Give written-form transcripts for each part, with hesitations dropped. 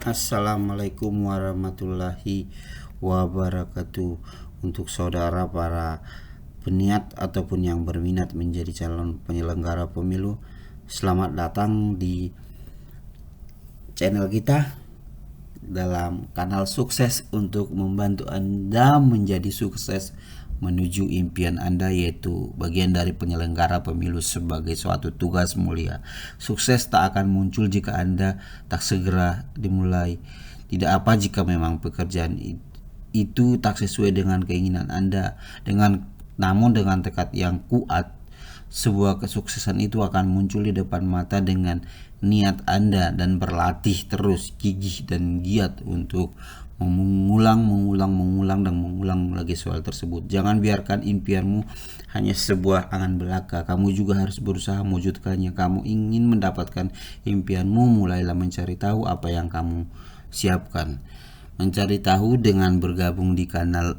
Assalamualaikum warahmatullahi wabarakatuh. Untuk saudara para peniat ataupun yang berminat menjadi calon penyelenggara pemilu, selamat datang di channel kita dalam kanal sukses untuk membantu Anda menjadi sukses menuju impian Anda, yaitu bagian dari penyelenggara pemilu sebagai suatu tugas mulia. Sukses tak akan muncul jika Anda tak segera dimulai. Tidak apa jika memang pekerjaan itu tak sesuai dengan keinginan Anda. Namun dengan tekad yang kuat, sebuah kesuksesan itu akan muncul di depan mata dengan niat Anda dan berlatih terus, gigih dan giat untuk mengulang lagi soal tersebut. Jangan biarkan impianmu hanya sebuah angan belaka. Kamu juga harus berusaha mewujudkannya. Kamu ingin mendapatkan impianmu, mulailah mencari tahu apa yang kamu siapkan. Mencari tahu dengan bergabung di kanal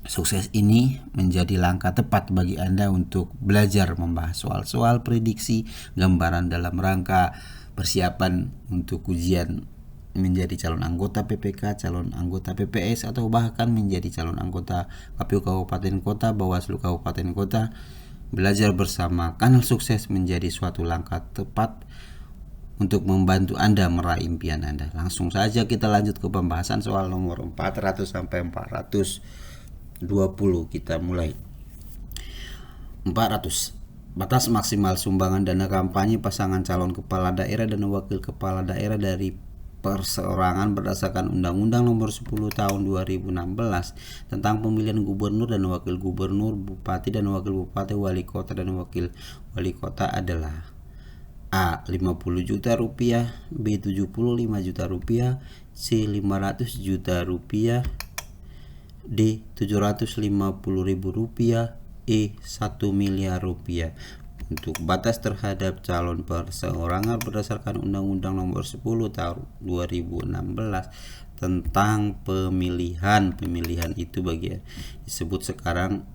sukses ini menjadi langkah tepat bagi Anda untuk belajar membahas soal-soal prediksi, gambaran dalam rangka persiapan untuk ujian menjadi calon anggota PPK, calon anggota PPS, atau bahkan menjadi calon anggota KPU Kabupaten Kota, Bawaslu Kabupaten Kota. Belajar bersama kanal sukses menjadi suatu langkah tepat untuk membantu Anda meraih impian Anda. Langsung saja kita lanjut ke pembahasan soal nomor 400 sampai 420. Kita mulai. 400. Batas maksimal sumbangan dana kampanye pasangan calon kepala daerah dan wakil kepala daerah dari perseorangan berdasarkan Undang-Undang Nomor 10 Tahun 2016 tentang pemilihan gubernur dan wakil gubernur, bupati dan wakil bupati, wali kota dan wakil wali kota adalah: A. 50 juta rupiah, B. 75 juta rupiah, C. 500 juta rupiah, D. 750 ribu rupiah, E. 1 miliar rupiah. Untuk batas terhadap calon perseorangan berdasarkan Undang-Undang Nomor 10 Tahun 2016 tentang pemilihan itu bagian disebut sekarang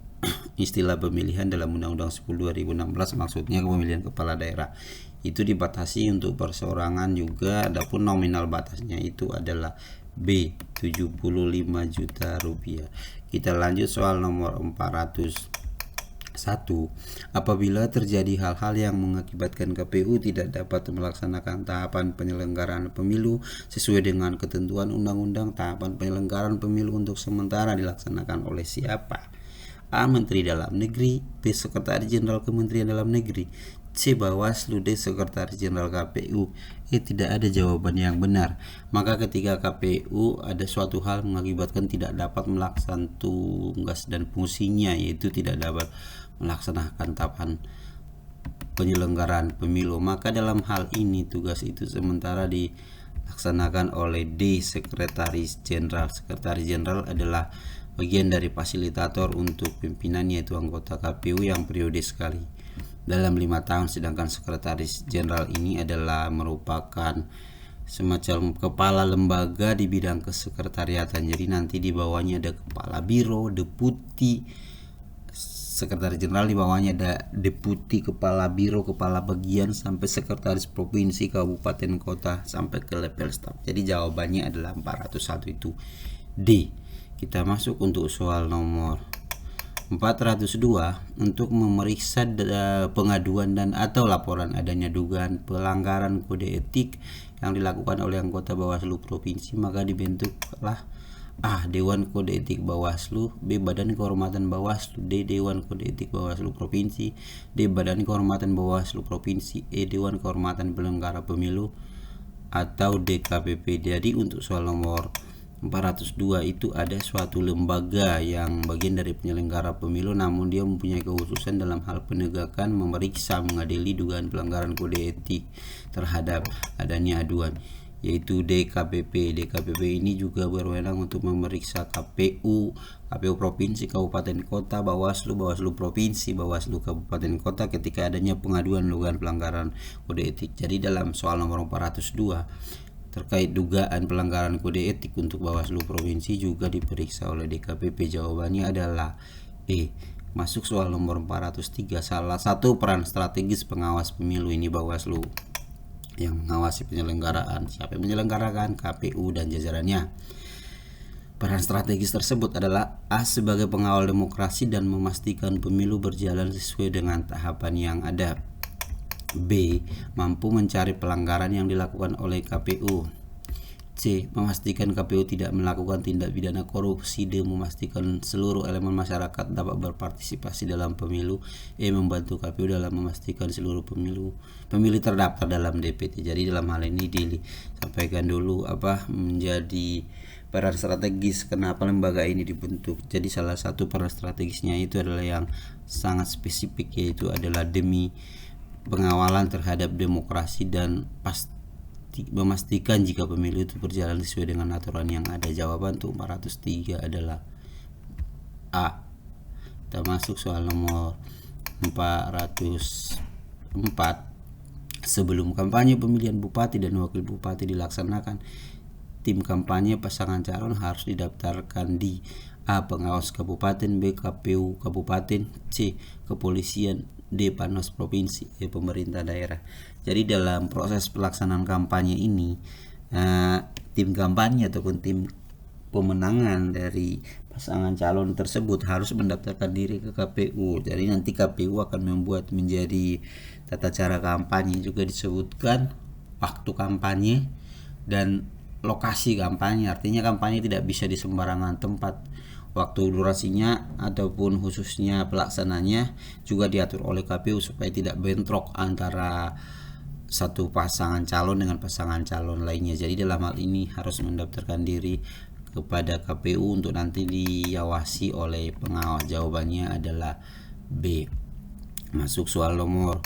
istilah pemilihan dalam Undang-Undang 10 2016, maksudnya pemilihan kepala daerah. Itu dibatasi untuk perseorangan juga, adapun nominal batasnya itu adalah B. 75 juta rupiah. Kita lanjut soal nomor 400. 1. Apabila terjadi hal-hal yang mengakibatkan KPU tidak dapat melaksanakan tahapan penyelenggaraan pemilu sesuai dengan ketentuan undang-undang, tahapan penyelenggaraan pemilu untuk sementara dilaksanakan oleh siapa? A. Menteri Dalam Negeri, B. Sekretaris Jenderal Kementerian Dalam Negeri, C. Bawaslu, D. Sekretaris Jenderal KPU. Tidak ada jawaban yang benar. Maka ketika KPU ada suatu hal mengakibatkan tidak dapat melaksanakan tugas dan fungsinya, yaitu tidak dapat melaksanakan tahapan penyelenggaraan pemilu, maka dalam hal ini tugas itu sementara dilaksanakan oleh D. Sekretaris Jenderal. Sekretaris Jenderal adalah bagian dari fasilitator untuk pimpinan, yaitu anggota KPU yang periode sekali dalam 5 tahun, sedangkan Sekretaris Jenderal ini adalah merupakan semacam kepala lembaga di bidang kesekretariatan. Jadi nanti di bawahnya ada kepala biro, deputi Sekretaris Jenderal, di bawahnya ada deputi, kepala biro, kepala bagian, sampai sekretaris provinsi, kabupaten, kota, sampai ke level staf. Jadi jawabannya adalah 401 itu D. Kita masuk untuk soal nomor 402. Untuk memeriksa pengaduan dan atau laporan adanya dugaan pelanggaran kode etik yang dilakukan oleh anggota Bawaslu provinsi, maka dibentuklah A. Dewan Kode Etik Bawaslu, B. Badan Kehormatan Bawaslu, D. Dewan Kode Etik Bawaslu Provinsi, D. Badan Kehormatan Bawaslu Provinsi, E. Dewan Kehormatan Penyelenggara Pemilu, atau DKPP. Jadi untuk soal nomor 402 itu ada suatu lembaga yang bagian dari penyelenggara pemilu, namun dia mempunyai kekhususan dalam hal penegakan, memeriksa, mengadili dugaan pelanggaran kode etik terhadap adanya aduan, yaitu DKPP. DKPP ini juga berwenang untuk memeriksa KPU provinsi, kabupaten, kota, Bawaslu provinsi, Bawaslu kabupaten, kota ketika adanya pengaduan dugaan pelanggaran kode etik. Jadi dalam soal nomor 402 terkait dugaan pelanggaran kode etik untuk Bawaslu provinsi juga diperiksa oleh DKPP. Jawabannya adalah E. Masuk soal nomor 403. Salah satu peran strategis pengawas pemilu ini Bawaslu yang mengawasi penyelenggaraan. Siapa yang menyelenggarakan? KPU dan jajarannya. Peran strategis tersebut adalah A. Sebagai pengawal demokrasi dan memastikan pemilu berjalan sesuai dengan tahapan yang ada. B. Mampu mencari pelanggaran yang dilakukan oleh KPU. C. Memastikan KPU tidak melakukan tindak pidana korupsi. D. Memastikan seluruh elemen masyarakat dapat berpartisipasi dalam pemilu. E. Membantu KPU dalam memastikan seluruh pemilih terdaftar dalam DPT. Jadi dalam hal ini disampaikan dulu apa menjadi peran strategis kenapa lembaga ini dibentuk. Jadi salah satu peran strategisnya itu adalah yang sangat spesifik, yaitu adalah demi pengawalan terhadap demokrasi dan memastikan jika pemilu itu berjalan sesuai dengan aturan yang ada. Jawaban untuk 403 adalah A. Kita masuk soal nomor 404. Sebelum kampanye pemilihan bupati dan wakil bupati dilaksanakan, tim kampanye pasangan calon harus didaftarkan di A. Pengawas kabupaten, B. KPU kabupaten, C. Kepolisian, D. Panwas provinsi, E. Pemerintah daerah. Jadi dalam proses pelaksanaan kampanye ini, tim kampanye ataupun tim pemenangan dari pasangan calon tersebut harus mendaftarkan diri ke KPU. Jadi nanti KPU akan membuat menjadi tata cara kampanye, juga disebutkan waktu kampanye dan lokasi kampanye. Artinya kampanye tidak bisa di sembarangan tempat. Waktu durasinya ataupun khususnya pelaksananya juga diatur oleh KPU supaya tidak bentrok antara satu pasangan calon dengan pasangan calon lainnya. Jadi dalam hal ini harus mendaftarkan diri kepada KPU untuk nanti diawasi oleh pengawas. Jawabannya adalah B. Masuk soal nomor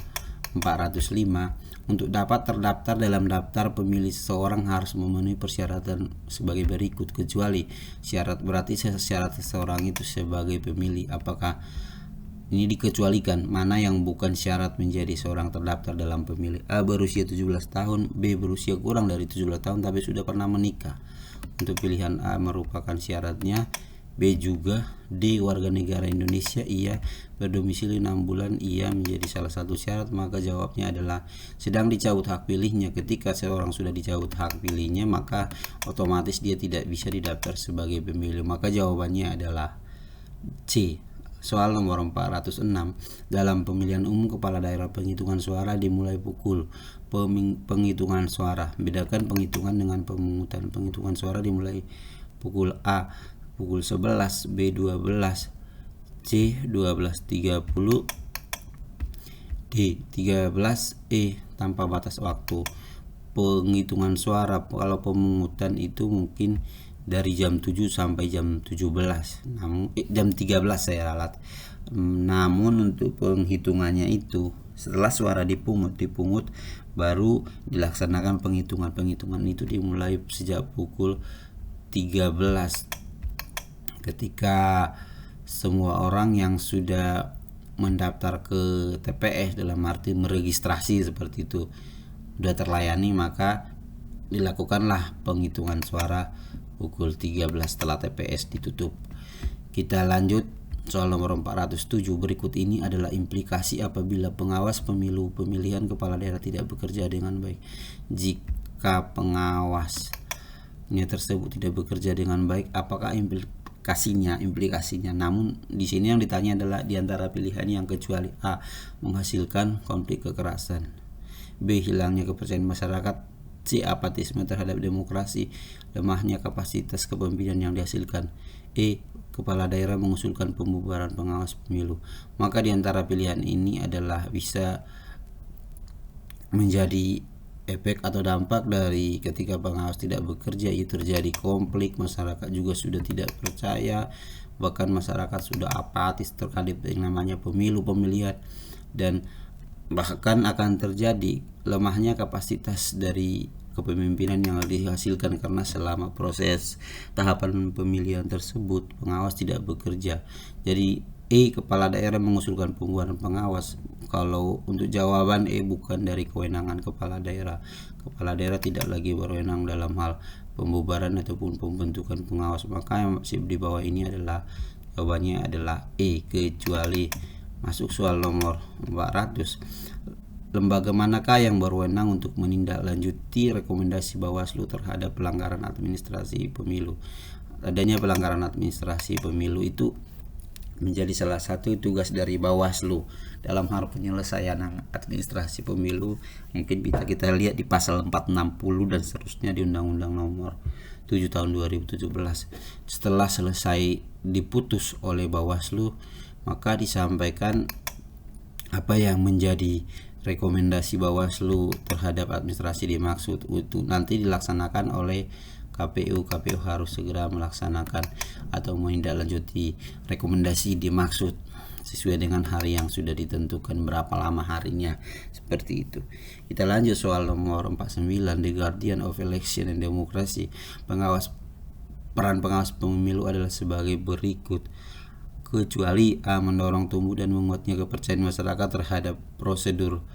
405. Untuk dapat terdaftar dalam daftar pemilih, seseorang harus memenuhi persyaratan sebagai berikut, kecuali syarat. Berarti syarat seseorang itu sebagai pemilih. Apakah ini dikecualikan? Mana yang bukan syarat menjadi seorang terdaftar dalam pemilih? A. Berusia 17 tahun. B. Berusia kurang dari 17 tahun tapi sudah pernah menikah. Untuk pilihan A merupakan syaratnya. B juga. D. Warga negara Indonesia. Iya. Berdomisili 6 bulan. Iya menjadi salah satu syarat. Maka jawabnya adalah sedang dicabut hak pilihnya. Ketika seorang sudah dicabut hak pilihnya, maka otomatis dia tidak bisa didaftar sebagai pemilih. Maka jawabannya adalah C. Soal nomor 406. Dalam pemilihan umum kepala daerah, penghitungan suara dimulai pukul penghitungan suara. Bedakan penghitungan dengan pemungutan. Penghitungan suara dimulai pukul A pukul 11, B 12, C 12.30, D 13, E tanpa batas waktu. Penghitungan suara kalau pemungutan itu mungkin dari jam 7 sampai jam 17, namun jam 13 saya ralat. Namun untuk penghitungannya itu setelah suara dipungut baru dilaksanakan penghitungan. Penghitungan itu dimulai sejak pukul 13 ketika semua orang yang sudah mendaftar ke TPS, dalam arti meregistrasi seperti itu, sudah terlayani, maka dilakukanlah penghitungan suara pukul 13 setelah TPS ditutup. Kita lanjut soal nomor 407. Berikut ini adalah implikasi apabila pengawas pemilu pemilihan kepala daerah tidak bekerja dengan baik. Jika pengawasnya tersebut tidak bekerja dengan baik, apakah implikasinya? Namun di sini yang ditanya adalah di antara pilihan yang kecuali. A. Menghasilkan konflik kekerasan. B. Hilangnya kepercayaan masyarakat. C. Apatisme terhadap demokrasi, lemahnya kapasitas kepemimpinan yang dihasilkan. E. Kepala daerah mengusulkan pembubaran pengawas pemilu. Maka di antara pilihan ini adalah bisa menjadi efek atau dampak dari ketika pengawas tidak bekerja, itu terjadi konflik, masyarakat juga sudah tidak percaya, bahkan masyarakat sudah apatis terkait yang namanya pemilu pemilihan, dan bahkan akan terjadi lemahnya kapasitas dari kepemimpinan yang dihasilkan karena selama proses tahapan pemilihan tersebut pengawas tidak bekerja. Jadi E. Kepala daerah mengusulkan pembubaran pengawas. Kalau untuk jawaban E, bukan dari kewenangan kepala daerah. Kepala daerah tidak lagi berwenang dalam hal pembubaran ataupun pembentukan pengawas. Maka yang di bawah ini adalah jawabannya adalah E, kecuali. Masuk soal nomor 400. lembaga manakah yang berwenang untuk menindaklanjuti rekomendasi Bawaslu terhadap pelanggaran administrasi pemilu? Adanya pelanggaran administrasi pemilu itu menjadi salah satu tugas dari Bawaslu dalam hal penyelesaian administrasi pemilu. Mungkin bisa kita lihat di pasal 460 dan seterusnya di Undang-Undang Nomor 7 tahun 2017. Setelah selesai diputus oleh Bawaslu, maka disampaikan apa yang menjadi rekomendasi Bawaslu terhadap administrasi dimaksud itu nanti dilaksanakan oleh KPU. KPU harus segera melaksanakan atau menindaklanjuti rekomendasi dimaksud sesuai dengan hari yang sudah ditentukan, berapa lama harinya, seperti itu. Kita lanjut soal nomor 49, The Guardian of Election and Democracy. Peran pengawas pemilu adalah sebagai berikut. Kecuali A. mendorong tumbuh dan menguatnya kepercayaan masyarakat terhadap prosedur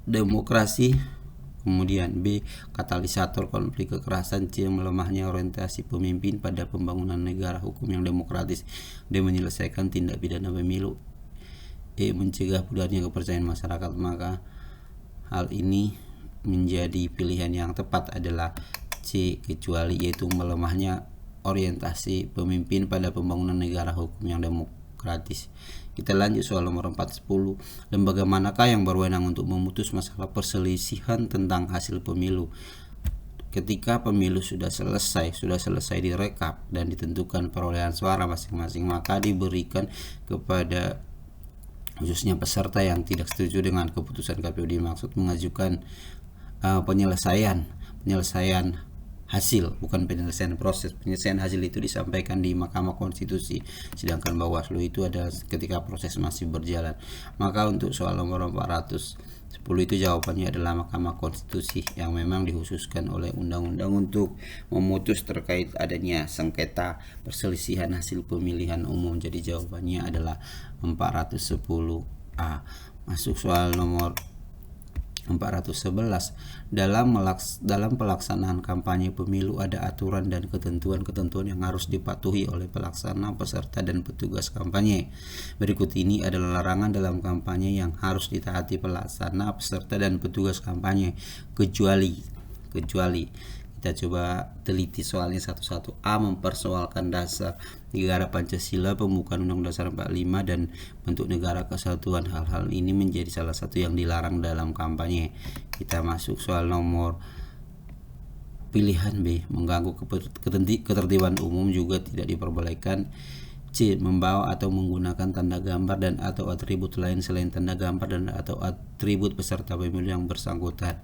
demokrasi. Kemudian B. katalisator konflik kekerasan. C. melemahnya orientasi pemimpin pada pembangunan negara hukum yang demokratis. D. menyelesaikan tindak pidana pemilu. E. mencegah pudarnya kepercayaan masyarakat. Maka hal ini menjadi pilihan yang tepat adalah C. kecuali, yaitu melemahnya orientasi pemimpin pada pembangunan negara hukum yang demokratis. Kita lanjut soal nomor 410. Lembaga manakah yang berwenang untuk memutus masalah perselisihan tentang hasil pemilu? Ketika pemilu sudah selesai direkap dan ditentukan perolehan suara masing-masing, maka diberikan kepada khususnya peserta yang tidak setuju dengan keputusan KPU dimaksud mengajukan penyelesaian hasil, bukan penyelesaian proses. Penyelesaian hasil itu disampaikan di Mahkamah Konstitusi, sedangkan Bawaslu itu adalah ketika proses masih berjalan. Maka untuk soal nomor 410 itu jawabannya adalah Mahkamah Konstitusi yang memang dikhususkan oleh undang-undang untuk memutus terkait adanya sengketa perselisihan hasil pemilihan umum. Jadi jawabannya adalah 410A. Masuk soal nomor 411. Dalam pelaksanaan kampanye pemilu ada aturan dan ketentuan-ketentuan yang harus dipatuhi oleh pelaksana, peserta, dan petugas kampanye. Berikut ini adalah larangan dalam kampanye yang harus ditaati pelaksana, peserta, dan petugas kampanye, kecuali kita coba teliti soalnya satu-satu. A. mempersoalkan dasar negara Pancasila, pembukaan Undang-Undang Dasar 45, dan bentuk negara kesatuan. Hal-hal ini menjadi salah satu yang dilarang dalam kampanye. Kita masuk soal nomor pilihan B. mengganggu ketertiban umum juga tidak diperbolehkan. C. membawa atau menggunakan tanda gambar dan atau atribut lain selain tanda gambar dan atau atribut peserta pemilu yang bersangkutan.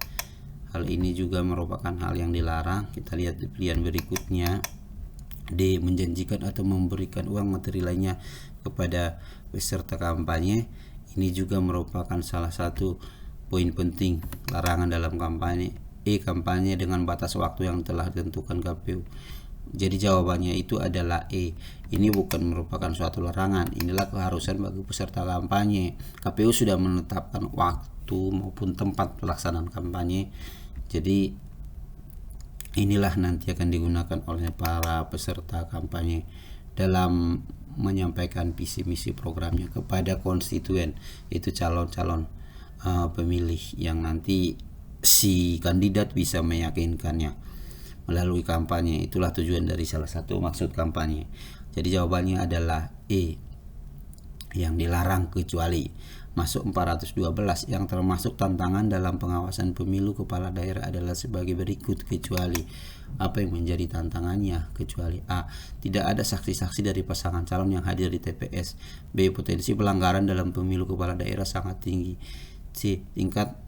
Hal ini juga merupakan hal yang dilarang. Kita lihat di pilihan berikutnya. D. menjanjikan atau memberikan uang materi lainnya kepada peserta kampanye. Ini juga merupakan salah satu poin penting larangan dalam kampanye. E. kampanye dengan batas waktu yang telah ditentukan KPU. Jadi jawabannya itu adalah E. Ini bukan merupakan suatu larangan, inilah keharusan bagi peserta kampanye. KPU sudah menetapkan waktu maupun tempat pelaksanaan kampanye. Jadi inilah nanti akan digunakan oleh para peserta kampanye dalam menyampaikan visi misi programnya kepada konstituen, yaitu calon-calon pemilih yang nanti si kandidat bisa meyakinkannya melalui kampanye. Itulah tujuan dari salah satu maksud kampanye. Jadi jawabannya adalah E, yang dilarang kecuali. Masuk 412. Yang termasuk tantangan dalam pengawasan pemilu kepala daerah adalah sebagai berikut. Kecuali. Apa yang menjadi tantangannya? Kecuali A. tidak ada saksi-saksi dari pasangan calon yang hadir di TPS. B. potensi pelanggaran dalam pemilu kepala daerah sangat tinggi. C. tingkat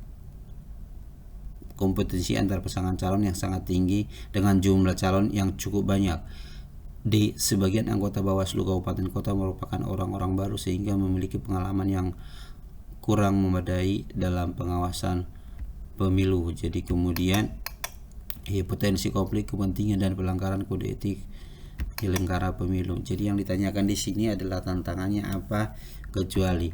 kompetensi antar pasangan calon yang sangat tinggi dengan jumlah calon yang cukup banyak. D. sebagian anggota Bawaslu kabupaten kota merupakan orang-orang baru sehingga memiliki pengalaman yang kurang memadai dalam pengawasan pemilu. Jadi kemudian potensi konflik kepentingan dan pelanggaran kode etik penyelenggara pemilu. Jadi yang ditanyakan di sini adalah tantangannya apa? Kecuali.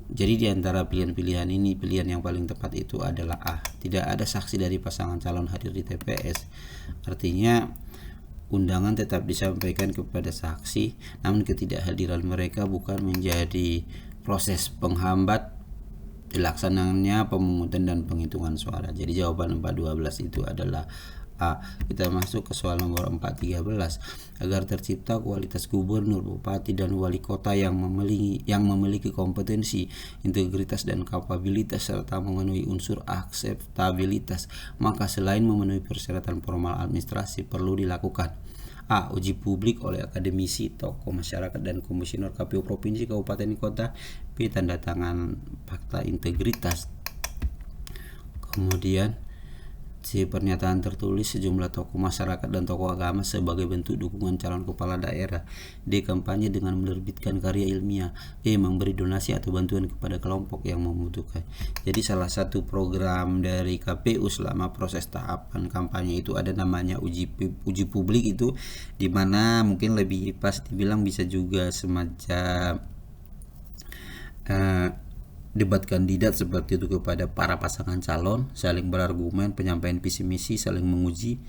Jadi di antara pilihan-pilihan ini, pilihan yang paling tepat itu adalah A. Tidak ada saksi dari pasangan calon hadir di TPS. Artinya undangan tetap disampaikan kepada saksi, namun ketidakhadiran mereka bukan menjadi proses penghambat dilaksananya pemungutan dan penghitungan suara. Jadi jawaban 412 itu adalah A. Kita masuk ke soal nomor 413. Agar tercipta kualitas gubernur, bupati, dan wali kota yang memiliki kompetensi, integritas, dan kapabilitas serta memenuhi unsur akseptabilitas, maka selain memenuhi persyaratan formal administrasi perlu dilakukan A. Uji publik oleh akademisi, tokoh masyarakat, dan komisioner KPU provinsi, kabupaten, kota. B. Tanda tangan fakta integritas. Kemudian C. Pernyataan tertulis sejumlah tokoh masyarakat dan tokoh agama sebagai bentuk dukungan calon kepala daerah. D. Kampanye dengan menerbitkan karya ilmiah. E. Memberi donasi atau bantuan kepada kelompok yang membutuhkan. Jadi salah satu program dari KPU selama proses tahapan kampanye itu ada namanya uji publik, itu dimana mungkin lebih pas dibilang bisa juga semacam debat kandidat seperti itu kepada para pasangan calon, saling berargumen, penyampaian visi misi, saling menguji,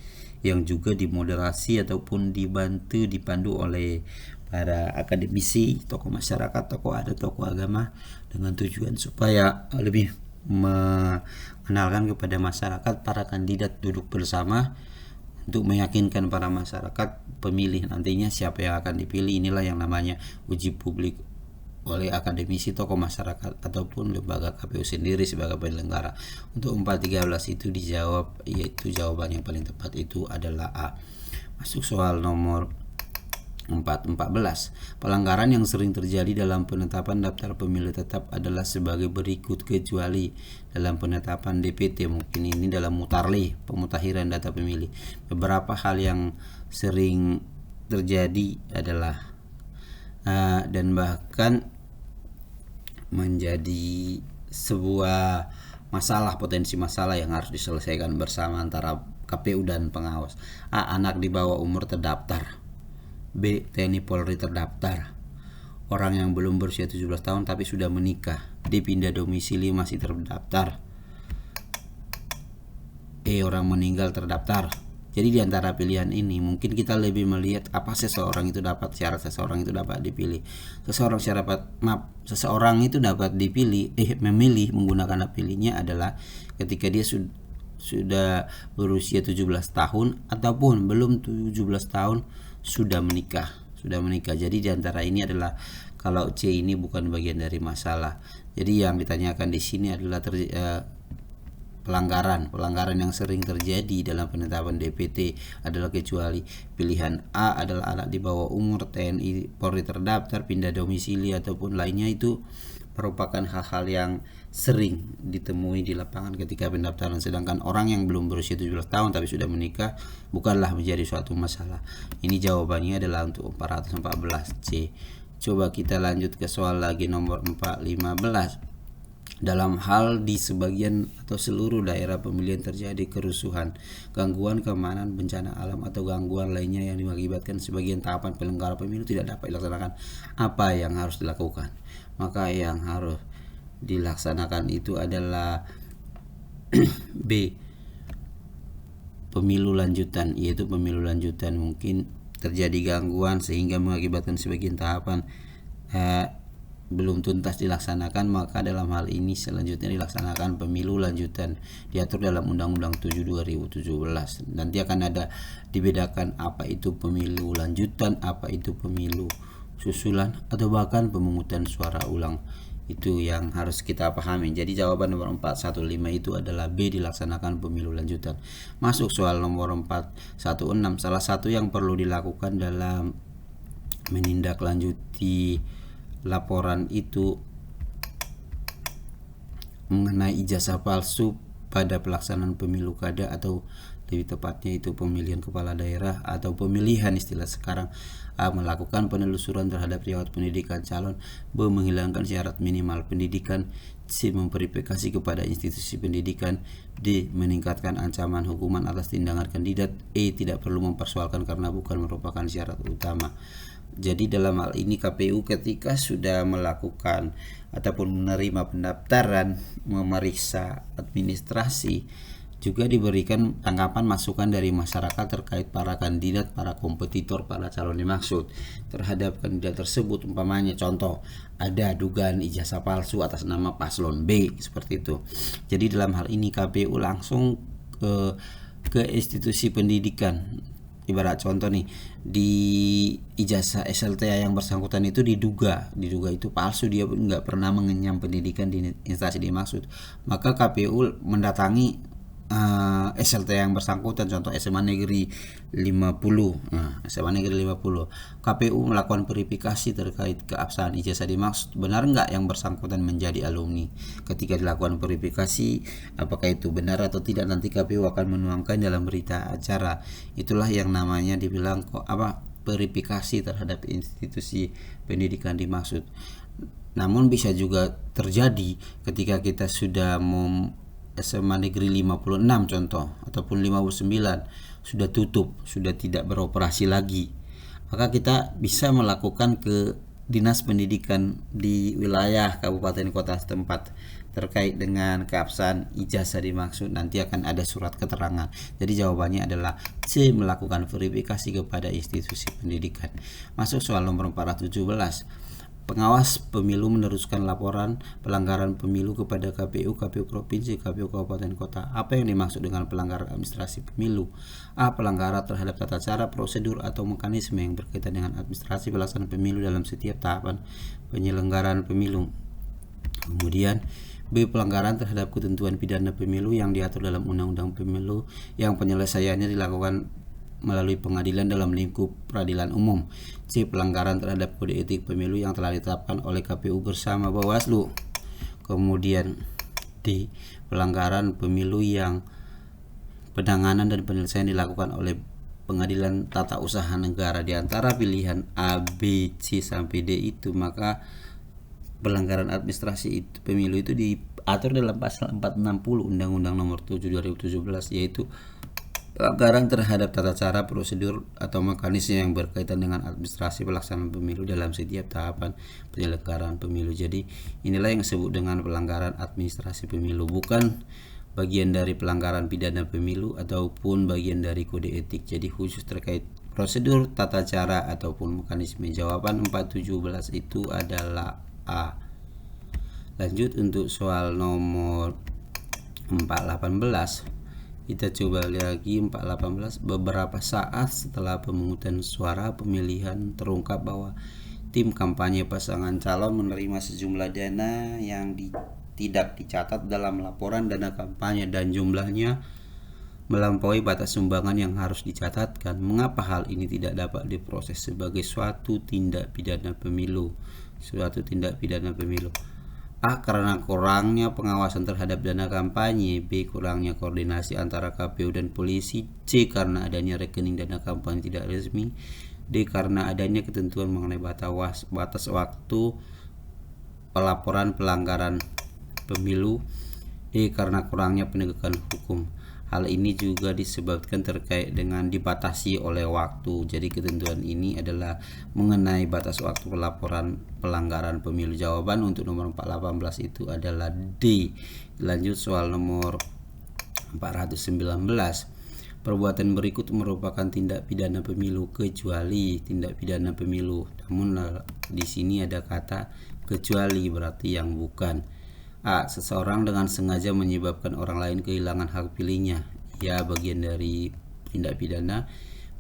yang juga dimoderasi ataupun dipandu oleh para akademisi, tokoh masyarakat, tokoh adat, tokoh agama, dengan tujuan supaya lebih mengenalkan kepada masyarakat para kandidat duduk bersama untuk meyakinkan para masyarakat pemilih nantinya siapa yang akan dipilih. Inilah yang namanya uji publik oleh akademisi, tokoh masyarakat, ataupun lembaga KPU sendiri sebagai penyelenggara. Untuk 413 itu dijawab, yaitu jawaban yang paling tepat itu adalah A. Masuk soal nomor 414. Pelanggaran yang sering terjadi dalam penetapan daftar pemilih tetap adalah sebagai berikut, kecuali dalam penetapan DPT. Mungkin ini dalam mutarlih, pemutakhiran data pemilih. Beberapa hal yang sering terjadi adalah dan bahkan menjadi sebuah masalah, potensi masalah yang harus diselesaikan bersama antara KPU dan pengawas. A. Anak di bawah umur terdaftar. B. TNI Polri terdaftar. Orang yang belum berusia 17 tahun tapi sudah menikah. D. Pindah domisili masih terdaftar. E. Orang meninggal terdaftar. Jadi di antara pilihan ini mungkin kita lebih melihat apa seseorang itu dapat, syarat seseorang itu dapat dipilih. Seseorang itu dapat memilih menggunakan hak pilihnya adalah ketika dia sudah berusia 17 tahun ataupun belum 17 tahun sudah menikah. Jadi di antara ini adalah, kalau C ini bukan bagian dari masalah. Jadi yang ditanyakan di sini adalah pelanggaran yang sering terjadi dalam penetapan DPT adalah kecuali. Pilihan A adalah anak di bawah umur, TNI Polri terdaftar, pindah domisili, ataupun lainnya. Itu merupakan hal-hal yang sering ditemui di lapangan ketika pendaftaran. Sedangkan orang yang belum berusia 17 tahun tapi sudah menikah bukanlah menjadi suatu masalah. Ini jawabannya adalah untuk 414 C. Coba kita lanjut ke soal lagi nomor 415. Dalam hal di sebagian atau seluruh daerah pemilihan terjadi kerusuhan, gangguan keamanan, bencana alam, atau gangguan lainnya yang mengakibatkan sebagian tahapan penyelenggara pemilu tidak dapat dilaksanakan, apa yang harus dilakukan? Maka yang harus dilaksanakan itu adalah B. Pemilu lanjutan, yaitu pemilu lanjutan. Mungkin terjadi gangguan sehingga mengakibatkan sebagian tahapan belum tuntas dilaksanakan, maka dalam hal ini selanjutnya dilaksanakan pemilu lanjutan, diatur dalam Undang-Undang 7 2017. Nanti akan ada dibedakan apa itu pemilu lanjutan, apa itu pemilu susulan, atau bahkan pemungutan suara ulang. Itu yang harus kita pahami. Jadi jawaban nomor 415 itu adalah B, dilaksanakan pemilu lanjutan. Masuk soal nomor 416. Salah satu yang perlu dilakukan dalam menindaklanjuti laporan itu mengenai ijazah palsu pada pelaksanaan pemilu kada, atau lebih tepatnya itu pemilihan kepala daerah atau pemilihan istilah sekarang. A. Melakukan penelusuran terhadap riwayat pendidikan calon. B. Menghilangkan syarat minimal pendidikan. C. Memverifikasi kepada institusi pendidikan. D. Meningkatkan ancaman hukuman atas tindakan kandidat. E. Tidak perlu mempersoalkan karena bukan merupakan syarat utama. Jadi dalam hal ini KPU ketika sudah melakukan ataupun menerima pendaftaran, memeriksa administrasi Juga diberikan tanggapan masukan dari masyarakat terkait para kandidat, para kompetitor, para calon dimaksud terhadap kandidat tersebut. Umpamanya contoh, ada dugaan ijazah palsu atas nama paslon B, seperti itu. Jadi dalam hal ini KPU langsung ke institusi pendidikan. Ibarat contoh nih, di ijazah SLTA yang bersangkutan itu diduga itu palsu, dia nggak pernah mengenyam pendidikan di instansi dimaksud, maka KPU mendatangi SLT yang bersangkutan, contoh SMA Negeri 50. SMA Negeri 50, KPU melakukan verifikasi terkait keabsahan ijazah dimaksud, benar nggak yang bersangkutan menjadi alumni. Ketika dilakukan verifikasi apakah itu benar atau tidak, nanti KPU akan menuangkan dalam berita acara. Itulah yang namanya dibilang verifikasi terhadap institusi pendidikan dimaksud. Namun bisa juga terjadi ketika kita sudah SMA Negeri 56 contoh ataupun 59 sudah tutup, sudah tidak beroperasi lagi, maka kita bisa melakukan ke dinas pendidikan di wilayah kabupaten kota setempat terkait dengan keabsahan ijazah dimaksud. Nanti akan ada surat keterangan. Jadi jawabannya adalah C, melakukan verifikasi kepada institusi pendidikan. Masuk soal nomor 417. Pengawas pemilu meneruskan laporan pelanggaran pemilu kepada KPU Provinsi, KPU Kabupaten Kota. Apa yang dimaksud dengan pelanggaran administrasi pemilu? A. Pelanggaran terhadap tata cara, prosedur, atau mekanisme yang berkaitan dengan administrasi pelaksanaan pemilu dalam setiap tahapan penyelenggaraan pemilu. Kemudian B. Pelanggaran terhadap ketentuan pidana pemilu yang diatur dalam Undang-Undang Pemilu yang penyelesaiannya dilakukan melalui pengadilan dalam lingkup peradilan umum. C. Pelanggaran terhadap kode etik pemilu yang telah ditetapkan oleh KPU bersama Bawaslu. Kemudian D. Pelanggaran pemilu yang penanganan dan penyelesaian dilakukan oleh Pengadilan Tata Usaha Negara. Di antara pilihan A, B, C sampai D itu, maka pelanggaran administrasi itu pemilu itu diatur dalam pasal 460 Undang-Undang Nomor 7 2017, yaitu pelanggaran terhadap tata cara, prosedur, atau mekanisme yang berkaitan dengan administrasi pelaksanaan pemilu dalam setiap tahapan penyelenggaraan pemilu. Jadi inilah yang disebut dengan pelanggaran administrasi pemilu, bukan bagian dari pelanggaran pidana pemilu ataupun bagian dari kode etik. Jadi khusus terkait prosedur, tata cara, ataupun mekanisme. Jawaban 417 itu adalah A. Lanjut untuk soal nomor 418. Kita coba lagi 418. Beberapa saat setelah pemungutan suara pemilihan terungkap bahwa tim kampanye pasangan calon menerima sejumlah dana yang tidak dicatat dalam laporan dana kampanye dan jumlahnya melampaui batas sumbangan yang harus dicatatkan. Mengapa hal ini tidak dapat diproses sebagai suatu tindak pidana pemilu? A. Karena kurangnya pengawasan terhadap dana kampanye. B. Kurangnya koordinasi antara KPU dan polisi. C. Karena adanya rekening dana kampanye tidak resmi. D. Karena adanya ketentuan mengenai batas waktu pelaporan pelanggaran pemilu. E. Karena kurangnya penegakan hukum. Hal ini juga disebabkan terkait dengan dibatasi oleh waktu. Jadi ketentuan ini adalah mengenai batas waktu pelaporan pelanggaran pemilu. Jawaban untuk nomor 418 itu adalah D. Lanjut soal nomor 419. Perbuatan berikut merupakan tindak pidana pemilu kecuali tindak pidana pemilu. Namun di sini ada kata kecuali, berarti yang bukan. A. Seseorang dengan sengaja menyebabkan orang lain kehilangan hak pilihnya. Ya, bagian dari tindak pidana.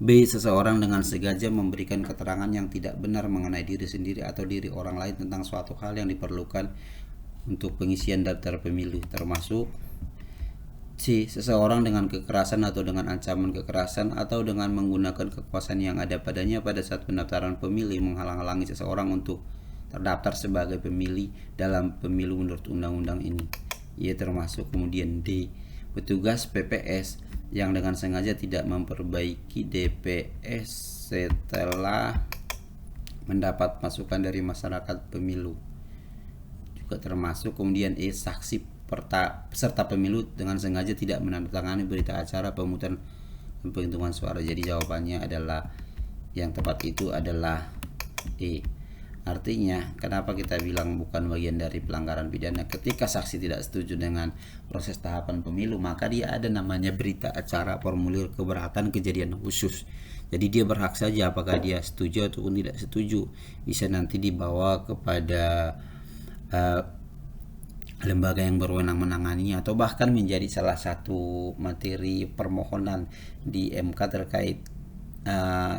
B. Seseorang dengan sengaja memberikan keterangan yang tidak benar mengenai diri sendiri atau diri orang lain tentang suatu hal yang diperlukan untuk pengisian daftar pemilih, termasuk C. Seseorang dengan kekerasan atau dengan ancaman kekerasan atau dengan menggunakan kekuasaan yang ada padanya pada saat pendaftaran pemilih menghalang-halangi seseorang untuk terdaftar sebagai pemilih dalam pemilu menurut undang-undang ini. Ia termasuk. Kemudian D. Petugas PPS yang dengan sengaja tidak memperbaiki DPS setelah mendapat masukan dari masyarakat pemilu juga termasuk. Kemudian E. Saksi peserta pemilu dengan sengaja tidak menandatangani berita acara pemungutan dan penghitungan suara. Jadi jawabannya adalah yang tepat itu adalah E. Artinya, kenapa kita bilang bukan bagian dari pelanggaran pidana? Ketika saksi tidak setuju dengan proses tahapan pemilu, maka dia ada namanya berita acara formulir keberatan kejadian khusus. Jadi dia berhak saja apakah dia setuju ataupun tidak setuju. Bisa nanti dibawa kepada lembaga yang berwenang menanganinya, atau bahkan menjadi salah satu materi permohonan di MK terkait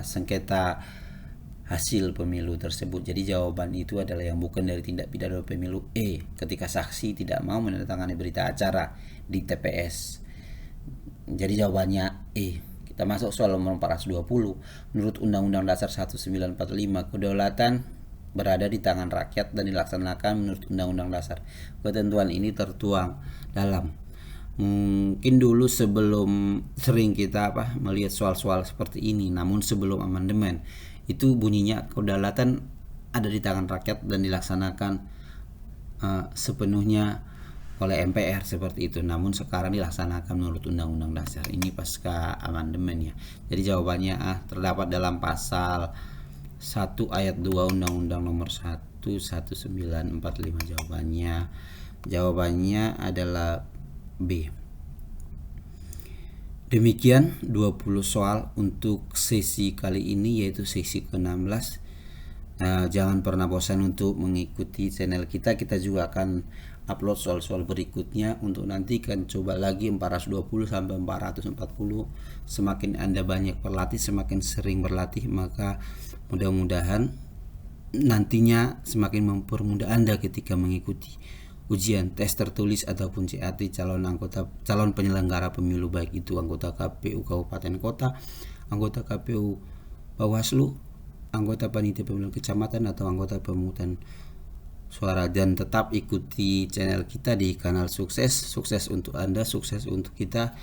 sengketa hasil pemilu tersebut. Jadi jawaban itu adalah yang bukan dari tindak pidana pemilu ketika saksi tidak mau menandatangani berita acara di TPS. Jadi jawabannya Kita masuk soal nomor 420. Menurut Undang-Undang Dasar 1945, kedaulatan berada di tangan rakyat dan dilaksanakan menurut Undang-Undang Dasar. Ketentuan ini tertuang dalam, mungkin dulu sebelum sering kita melihat soal-soal seperti ini, namun sebelum amandemen itu bunyinya kedaulatan ada di tangan rakyat dan dilaksanakan sepenuhnya oleh MPR seperti itu. Namun sekarang dilaksanakan menurut Undang-Undang Dasar. Ini pasca amandemen ya. Jadi jawabannya terdapat dalam pasal 1 ayat 2 Undang-Undang nomor 1 1945. Jawabannya adalah B. Demikian 20 soal untuk sesi kali ini, yaitu sesi ke-16. Jangan pernah bosan untuk mengikuti channel kita. Kita juga akan upload soal-soal berikutnya untuk nanti kan coba lagi 420 sampai 440. Semakin Anda banyak berlatih, semakin sering berlatih, maka mudah-mudahan nantinya semakin mempermudah Anda ketika mengikuti ujian tes tertulis ataupun CAT calon penyelenggara pemilu, baik itu anggota KPU Kabupaten Kota, anggota KPU Bawaslu, anggota panitia pemilihan kecamatan, atau anggota pemungutan suara. Dan tetap ikuti channel kita di kanal Sukses untuk Anda, sukses untuk kita.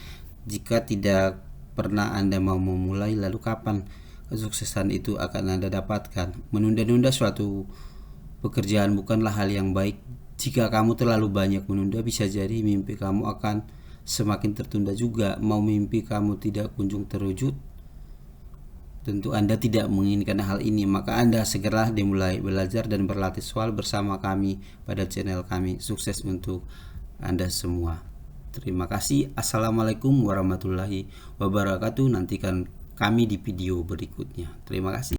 Jika tidak pernah Anda mau memulai, lalu kapan kesuksesan itu akan Anda dapatkan? Menunda-nunda suatu pekerjaan bukanlah hal yang baik. Jika kamu terlalu banyak menunda, bisa jadi mimpi kamu akan semakin tertunda juga. Mau mimpi kamu tidak kunjung terwujud, tentu Anda tidak menginginkan hal ini, maka Anda segera dimulai belajar dan berlatih soal bersama kami pada channel kami. Sukses untuk Anda semua. Terima kasih. Assalamualaikum warahmatullahi wabarakatuh. Nantikan kami di video berikutnya. Terima kasih.